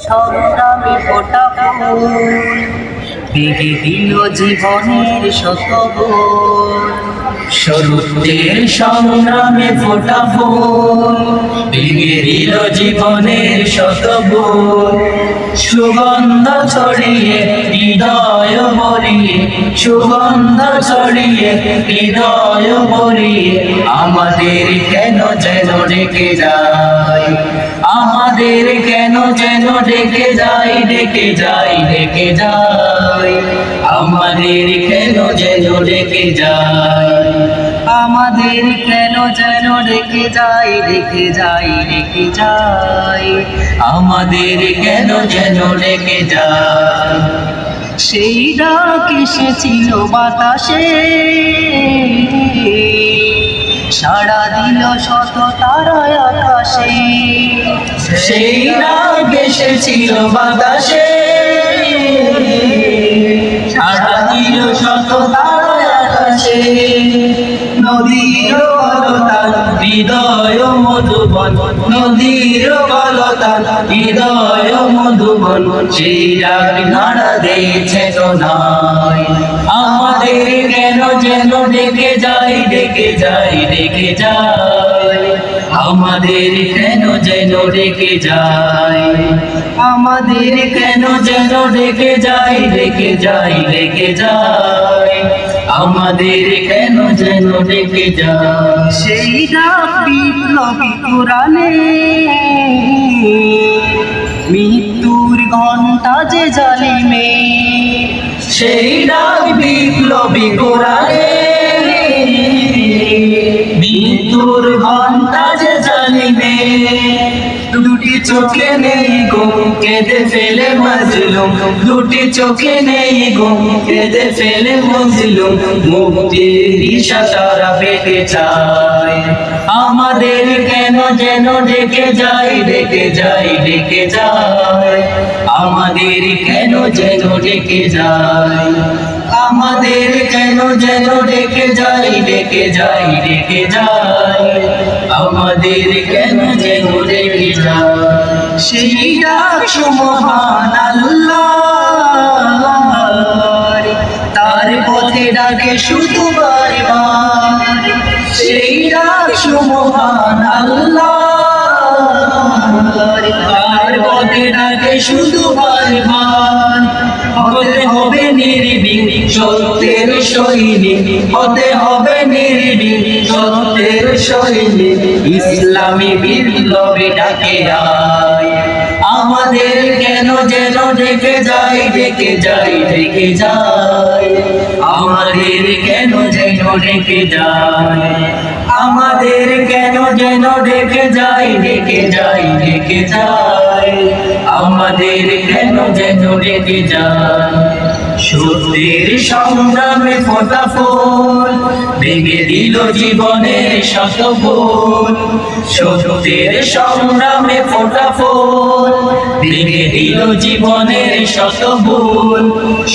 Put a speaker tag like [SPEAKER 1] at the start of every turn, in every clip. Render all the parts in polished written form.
[SPEAKER 1] সংগ্রামে ফোটা ফুল ভেঙে দিল জীবনের শত বোল।
[SPEAKER 2] সত্যের সংগ্রামে ফোটা ফুল ভেঙে দিল জীবনের শত বোল। সুগন্ধ ছড়িয়ে হৃদয় ভরিয়ে, সুগন্ধ ছড়িয়ে হৃদয় ভরিয়ে আমাদের কেন যেন ডেকে যায়, আমাদের কেন যেন ডেকে যায়, ডেকে যায়, ডেকে যায়, আমাদের কেন যেন ডেকে যায়,
[SPEAKER 1] আমাদের কেন যেন ডেকে যায়, ডেকে যায়, ডেকে যায়,
[SPEAKER 2] আমাদের কেন যেন ডেকে যায়।
[SPEAKER 1] সেই ডাক এসেছিল বাতাসে, সাড়া দিল শত তারায় আকাশে।
[SPEAKER 2] সেই ডাক এসেছিল বাতাসে, সাড়া দিল শত তারায় আকাশে। নদীর কলতান হৃদয় মধুবন, নদীর কলতান হৃদয় মধুবন, সেই ডাক নাড়া দিয়েছে চেতনায়। আমাদের কেন যেন ডেকে যায়, ডেকে যায়, ডেকে যায়, আমাদের কেন যেন ডেকে যায়, আমাদের কেন যেন ডেকে যায়, ডেকে যায়, ডেকে যায়, আমাদের কেন যেন ডেকে যায়।
[SPEAKER 1] সেই ডাক বিপ্লবী কোরআনে, মৃত্যুর ঘণ্টা যে জালিমে।
[SPEAKER 2] সেই ডাক বিপ্লবী কোরআনে, মৃত্যুর ঘণ্টা যে জালিমে। দুটি চোখে নেই ঘুম কেঁদে ফেলে মাজলুম, দুটি চোখে নেই ঘুম কেঁদে ফেলে মাজলুম, মুক্তির দিশা তারা পেতে চায়। আমাদের কেন যেন ডেকে যায়, ডেকে যায়, ডেকে যায়, আমাদের কেন যেন ডেকে যায়, আমাদের কেন যেন ডেকে যায়, ডেকে যায়, ডেকে যায়, আমাদের কেন যেন ডেকে যায়।
[SPEAKER 1] সেই ডাক সুবহান আল্লাহর, তার পথে ডাকে শুধু বারবার। সেই ডাক সুবহান আল্লাহর, তার পথে ডাকে শুধু বারবার।
[SPEAKER 2] হতে হবে নির্ভীক সত্যের সৈনিক, হতে হবে নির্ভীক সত্যের সৈনিক, ইসলামী বিপ্লবী ডাকে আয়। আমাদের কেন যেন ডেকে যায়, ডেকে যায়, ডেকে যায়, আমাদের কেন যেন ডেকে যায়, আমাদের কেন যেন ডেকে যায়, ডেকে যায়, ডেকে যায়, আমাদের কেন যেন ডেকে যায়। সত্যের সংগ্রামে ফোটা ফুল ভেঙে দিল জীবনের শত বোল। সত্যের সংগ্রামে ফোটা ফুল ভেঙে দিল জীবনের শত বোল।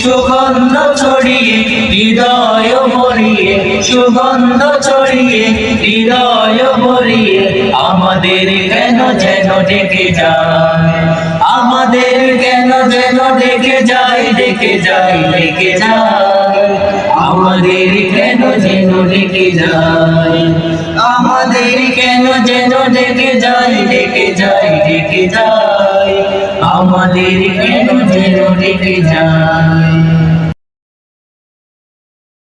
[SPEAKER 2] সুগন্ধ ছড়িয়ে হৃদয় ভরিয়ে, সুগন্ধ ছড়িয়ে হৃদয় ভরিয়ে আমাদের কেন যেন ডেকে যায়, আমাদের কেন যেন ডেকে যায়, ডেকে যায়, ডেকে যায়, আমাদের কেন যেন ডেকে যায়, আমাদের কেন যেন ডেকে যায়, ডেকে যায়, ডেকে যায়, আমাদের কেন যেন ডেকে যায়।